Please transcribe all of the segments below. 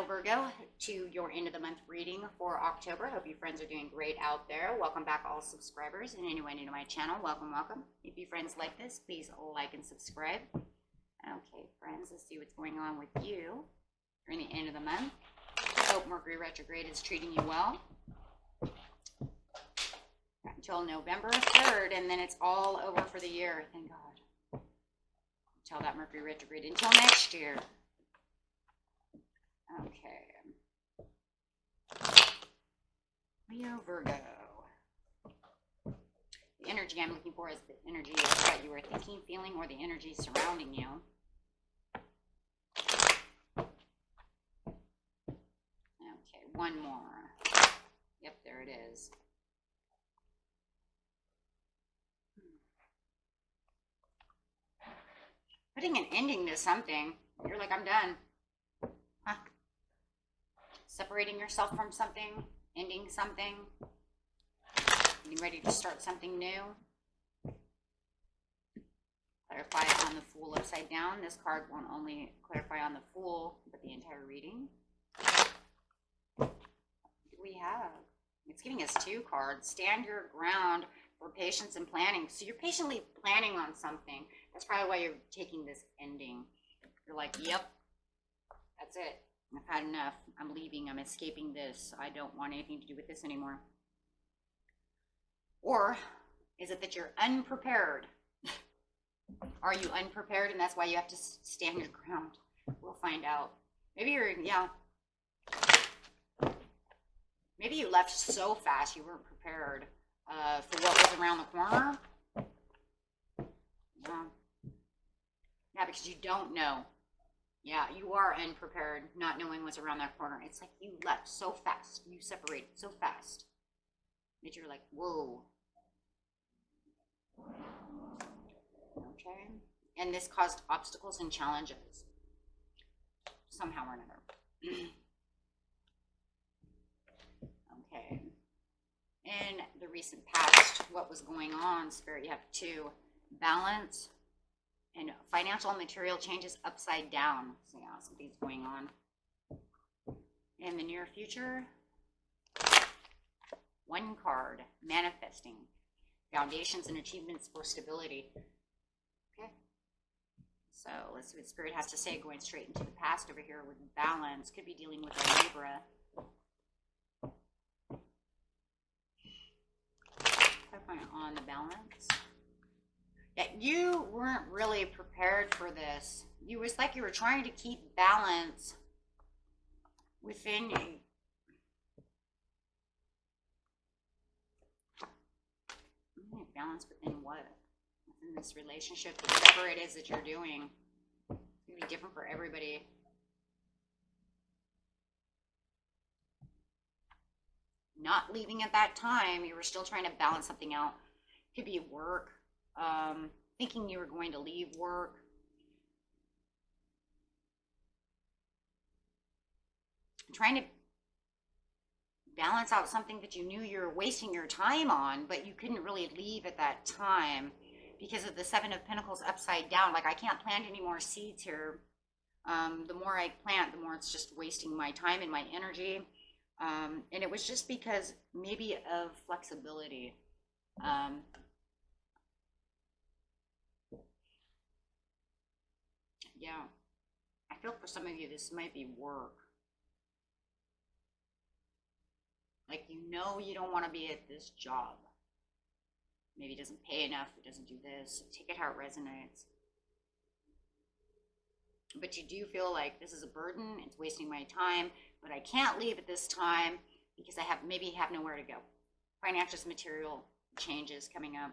Virgo, to your end of the month reading for October. Hope you friends are doing great out there. Welcome back, all subscribers, and anyone new to my channel, welcome, welcome. If you friends like this, please like and subscribe. Okay, friends, let's see what's going on with you during the end of the month. Hope Mercury retrograde is treating you well. Until November 3rd, and then it's all over for the year, thank God. Until that Mercury retrograde, until next year. Okay. Leo, Virgo. The energy I'm looking for is the energy of what you are thinking, feeling, or the energy surrounding you. Okay, one more. Yep, there it is. Putting an ending to something. You're like, I'm done. Huh? Separating yourself from something, ending something, getting ready to start something new. Clarify on the Fool upside down. This card won't only clarify on the Fool, but the entire reading. What do we have? It's giving us two cards. Stand your ground for patience and planning. So you're patiently planning on something. That's probably why you're taking this ending. You're like, yep, that's it. I've had enough. I'm leaving. I'm escaping this. I don't want anything to do with this anymore. Or is it that you're unprepared? Are you unprepared and that's why you have to stand your ground? We'll find out. Maybe you're, yeah. Maybe you left so fast you weren't prepared for what was around the corner. Yeah, because you don't know. Yeah, you are unprepared, not knowing what's around that corner. It's like you left so fast. You separated so fast that you're like, whoa. Okay. And this caused obstacles and challenges somehow or another. Okay. In the recent past, what was going on, Spirit? You have two: balance and financial and material changes upside down. So yeah, something's going on. In the near future, one card: manifesting, foundations and achievements for stability. Okay. So let's see what Spirit has to say. Going straight into the past over here with balance. Could be dealing with a Libra. On the balance. Yeah, you weren't really prepared for this. You was like you were trying to keep balance within you. Balance within what? Within this relationship, whatever it is that you're doing. It's going to be different for everybody. Not leaving at that time, you were still trying to balance something out. Could be work, thinking you were going to leave work. Trying to balance out something that you knew you were wasting your time on, but you couldn't really leave at that time because of the Seven of Pentacles upside down. Like, I can't plant any more seeds here. The more I plant, the more it's just wasting my time and my energy. And it was just because maybe of flexibility. Yeah, I feel for some of you this might be work. Like, you know you don't want to be at this job. Maybe it doesn't pay enough, it doesn't do this. Take it how it resonates. But you do feel like this is a burden, it's wasting my time, but I can't leave at this time because I maybe have nowhere to go. Financial material changes coming up.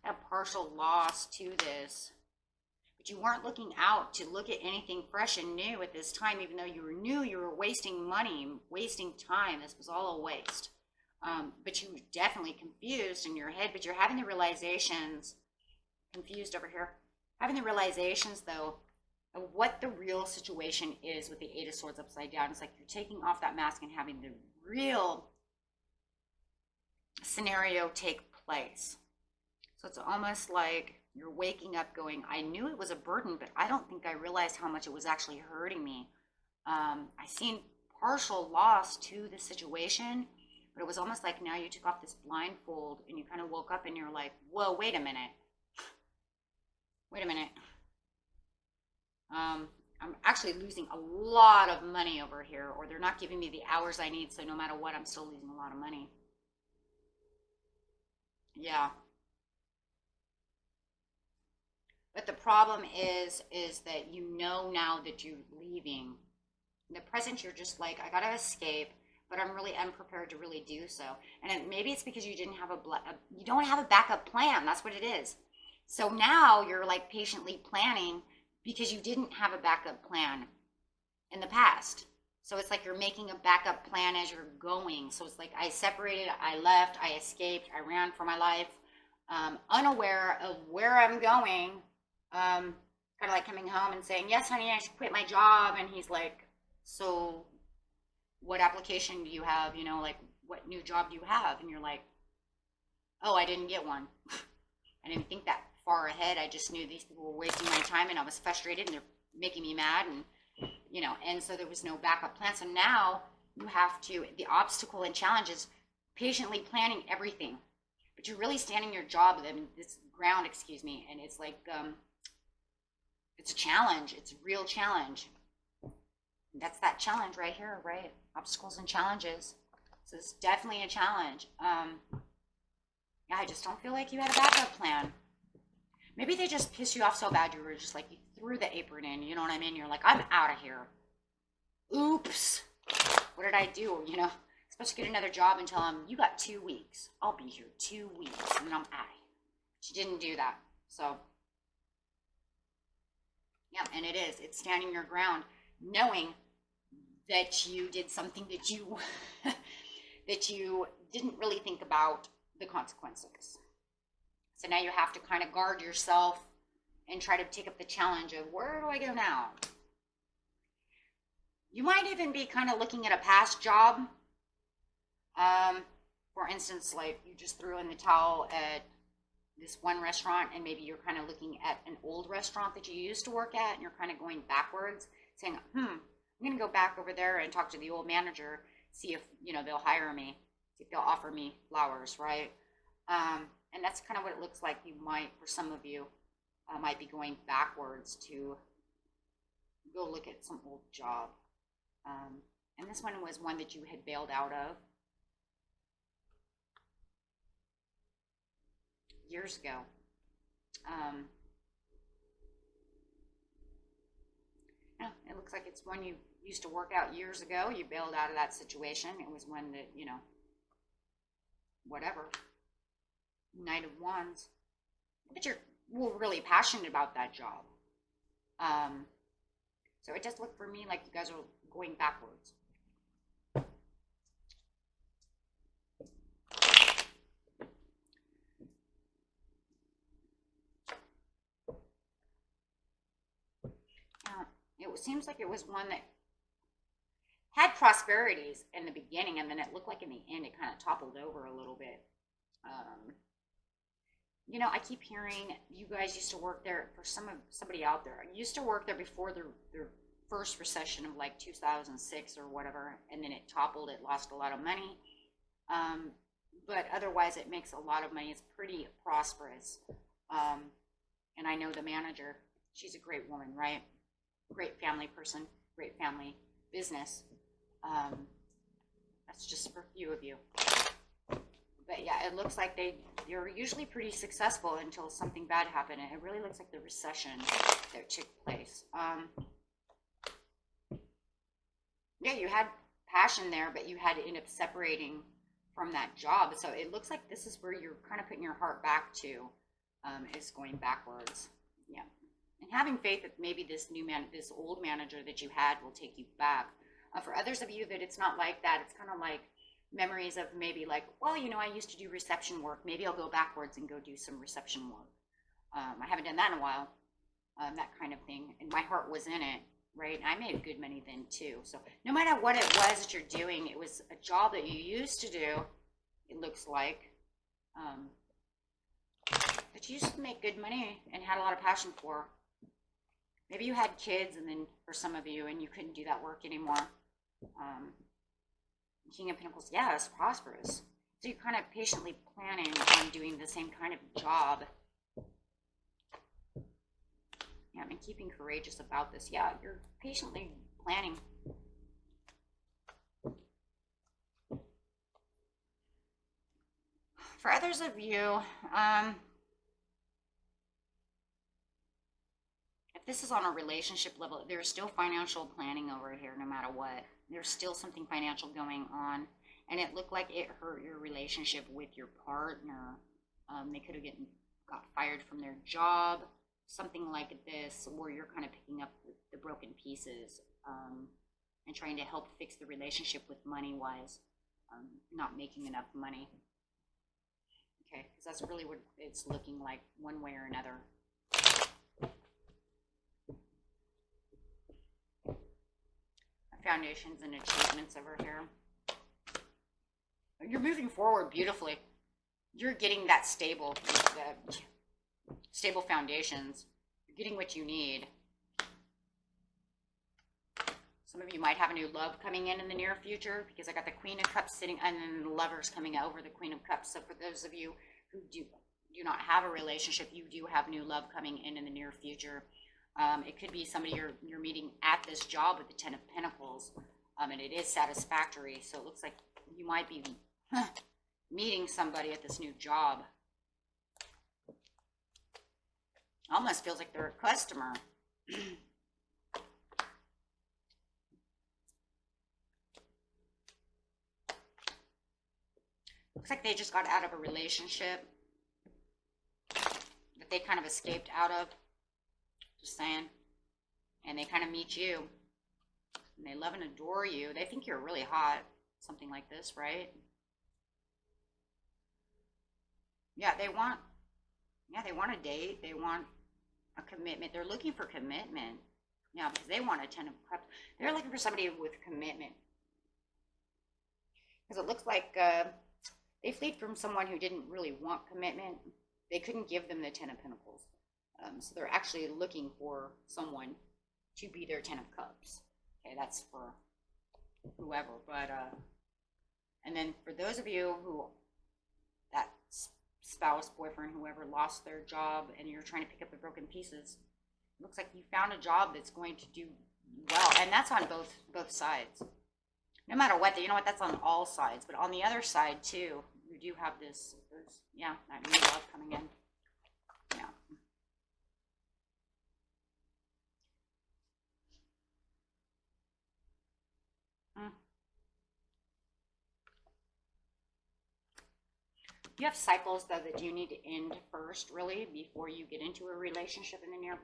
A partial loss to this. But you weren't looking out to look at anything fresh and new at this time, even though you knew you were wasting money, wasting time. This was all a waste. But you were definitely confused in your head, but you're having the realizations, confused over here, having the realizations, though, of what the real situation is with the Eight of Swords upside down. It's like you're taking off that mask and having the real scenario take place. So it's almost like you're waking up going, I knew it was a burden, but I don't think I realized how much it was actually hurting me. I seen partial loss to the situation, but it was almost like now you took off this blindfold and you kind of woke up and you're like, whoa, wait a minute. Wait a minute. I'm actually losing a lot of money over here, or they're not giving me the hours I need, so no matter what, I'm still losing a lot of money. Yeah. But the problem is that you know now that you're leaving. In the present, you're just like, I gotta escape, but I'm really unprepared to really do so. And maybe it's because you didn't have you don't have a backup plan. That's what it is. So now you're like patiently planning because you didn't have a backup plan in the past. So it's like you're making a backup plan as you're going. So it's like I separated, I left, I escaped, I ran for my life, unaware of where I'm going. Kind of like coming home and saying, yes, honey, I should quit my job. And he's like, so what application do you have? You know, like what new job do you have? And you're like, oh, I didn't get one. I didn't think that far ahead. I just knew these people were wasting my time and I was frustrated and they're making me mad. And, you know, and so there was no backup plan. So now you have to, the obstacle and challenges, patiently planning everything. But you're really standing your job, I mean, this ground, excuse me, and it's like, it's a challenge. It's a real challenge. That's that challenge right here, right? Obstacles and challenges. So it's definitely a challenge. Yeah, I just don't feel like you had a backup plan. Maybe they just pissed you off so bad you were just like, you threw the apron in, you know what I mean? You're like, I'm out of here. Oops. What did I do? You know, supposed to get another job and tell them, you got 2 weeks. I'll be here 2 weeks and then I'm out. She didn't do that. So, yeah, and it is. It's standing your ground, knowing that you did something that you that you didn't really think about the consequences. So now you have to kind of guard yourself and try to take up the challenge of where do I go now? You might even be kind of looking at a past job. For instance, like you just threw in the towel at this one restaurant and maybe you're kind of looking at an old restaurant that you used to work at and you're kind of going backwards saying, I'm going to go back over there and talk to the old manager, see if, you know, they'll hire me, see if they'll offer me flowers, right? And that's kind of what it looks like you might, for some of you, might be going backwards to go look at some old job. And this one was one that you had bailed out of years ago. Yeah, it looks like it's one you used to work out years ago. You bailed out of that situation. It was one that, you know, whatever. Knight of Wands. But you're really passionate about that job. So it does look for me like you guys are going backwards. It seems like it was one that had prosperities in the beginning, and then it looked like in the end it kind of toppled over a little bit. You know, I keep hearing you guys used to work there. For somebody out there, I used to work there before their first recession of like 2006 or whatever, and then it toppled. It lost a lot of money, but otherwise it makes a lot of money. It's pretty prosperous, and I know the manager. She's a great woman, right? Great family person, great family business. That's just for a few of you. But yeah, it looks like you're usually pretty successful until something bad happened. And it really looks like the recession that took place. Yeah, you had passion there, but you had to end up separating from that job. So it looks like this is where you're kind of putting your heart back to, is going backwards. Yeah. And having faith that maybe this old manager that you had will take you back. For others of you that it's not like that, it's kind of like memories of maybe like, well, you know, I used to do reception work. Maybe I'll go backwards and go do some reception work. I haven't done that in a while, that kind of thing. And my heart was in it, right? I made good money then too. So no matter what it was that you're doing, it was a job that you used to do, it looks like. But you used to make good money and had a lot of passion for. Maybe you had kids, and then for some of you, and you couldn't do that work anymore. King of Pentacles, yeah, it's prosperous. So you're kind of patiently planning on doing the same kind of job. Yeah, and keeping courageous about this. Yeah, you're patiently planning. For others of you, if this is on a relationship level, there's still financial planning over here no matter what. There's still something financial going on. And it looked like it hurt your relationship with your partner. They could have got fired from their job, something like this, where you're kind of picking up the broken pieces and trying to help fix the relationship with money-wise, not making enough money. Okay, because that's really what it's looking like one way or another. Foundations and achievements over here. You're moving forward beautifully. You're getting that stable foundations. You're getting what you need. Some of you might have a new love coming in the near future, because I got the Queen of Cups sitting, and then the Lovers coming over the Queen of Cups. So for those of you who do not have a relationship, you do have new love coming in the near future. It could be somebody you're meeting at this job with the Ten of Pentacles, and it is satisfactory. So it looks like you might be meeting somebody at this new job. Almost feels like they're a customer. Looks like they just got out of a relationship that they kind of escaped out of. Just saying. And they kind of meet you. And they love and adore you. They think you're really hot. Something like this, right? Yeah, they want a date. They want a commitment. They're looking for commitment. Yeah, because they want a Ten of Cups. They're looking for somebody with commitment. Because it looks like they fled from someone who didn't really want commitment. They couldn't give them the Ten of Pentacles. So they're actually looking for someone to be their Ten of Cups. Okay, that's for whoever. But, and then for those of you who, that spouse, boyfriend, whoever lost their job and you're trying to pick up the broken pieces, it looks like you found a job that's going to do well. And that's on both sides. No matter what, you know what, that's on all sides. But on the other side, too, you do have this, yeah, that new love coming in. Yeah. You have cycles, though, that you need to end first, really, before you get into a relationship in the near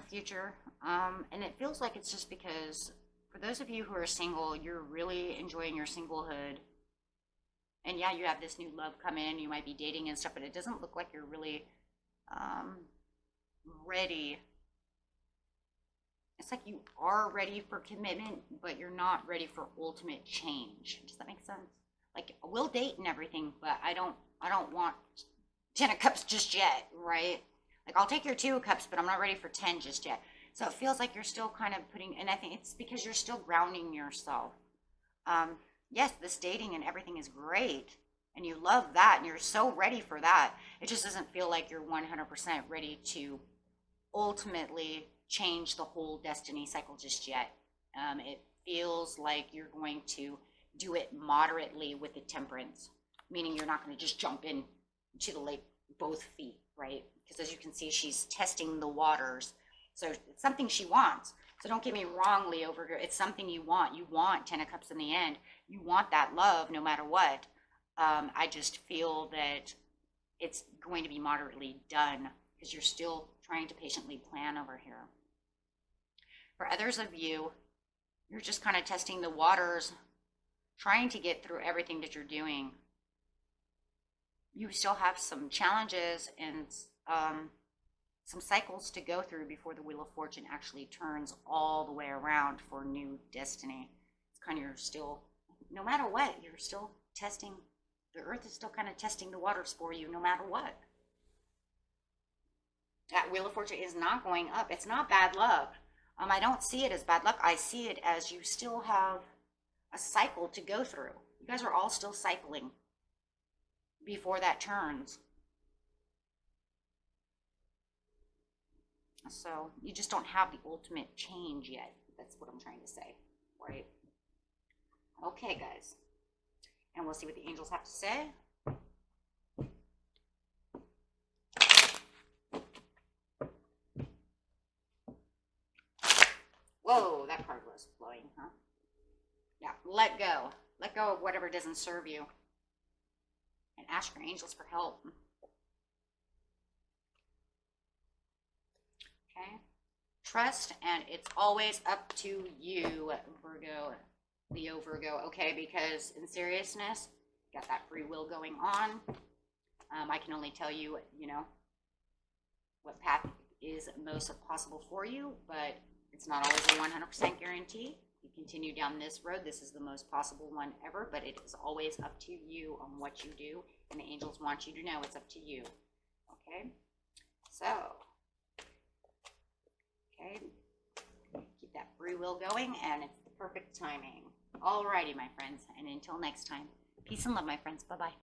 future. And it feels like it's just because, for those of you who are single, you're really enjoying your singlehood. And yeah, you have this new love come in, you might be dating and stuff, but it doesn't look like you're really ready. It's like you are ready for commitment, but you're not ready for ultimate change. Does that make sense? Like, we'll date and everything, but I don't want 10 of Cups just yet, right? Like, I'll take your 2 of Cups, but I'm not ready for 10 just yet. So it feels like you're still kind of putting, and I think it's because you're still grounding yourself. Yes, this dating and everything is great, and you love that, and you're so ready for that. It just doesn't feel like you're 100% ready to ultimately change the whole destiny cycle just yet. It feels like you're going to do it moderately with the Temperance, meaning you're not going to just jump in to the lake both feet, right? Because as you can see, she's testing the waters. So it's something she wants. So don't get me wrong, Leo, over here. It's something you want. You want 10 of Cups in the end. You want that love no matter what. I just feel that it's going to be moderately done because you're still trying to patiently plan over here. For others of you, you're just kind of testing the waters, trying to get through everything that you're doing. You still have some challenges and some cycles to go through before the Wheel of Fortune actually turns all the way around for new destiny. It's kind of, you're still, no matter what, you're still testing. The earth is still kind of testing the waters for you no matter what. That Wheel of Fortune is not going up. It's not bad luck. I don't see it as bad luck. I see it as you still have a cycle to go through. You guys are all still cycling before that turns. So you just don't have the ultimate change yet. That's what I'm trying to say, right? Okay, guys. And we'll see what the angels have to say. Whoa, that card was flowing, huh? Yeah, let go. Let go of whatever doesn't serve you. And ask your angels for help. Okay. Trust, and it's always up to you, Virgo, Leo, Virgo, okay? Because in seriousness, got that free will going on. I can only tell you, you know, what path is most possible for you, but it's not always a 100% guarantee. You continue down this road, this is the most possible one ever, but it is always up to you on what you do, and the angels want you to know it's up to you, okay? So, okay, keep that free will going, and it's the perfect timing. Alrighty, my friends, and until next time, peace and love, my friends. Bye-bye.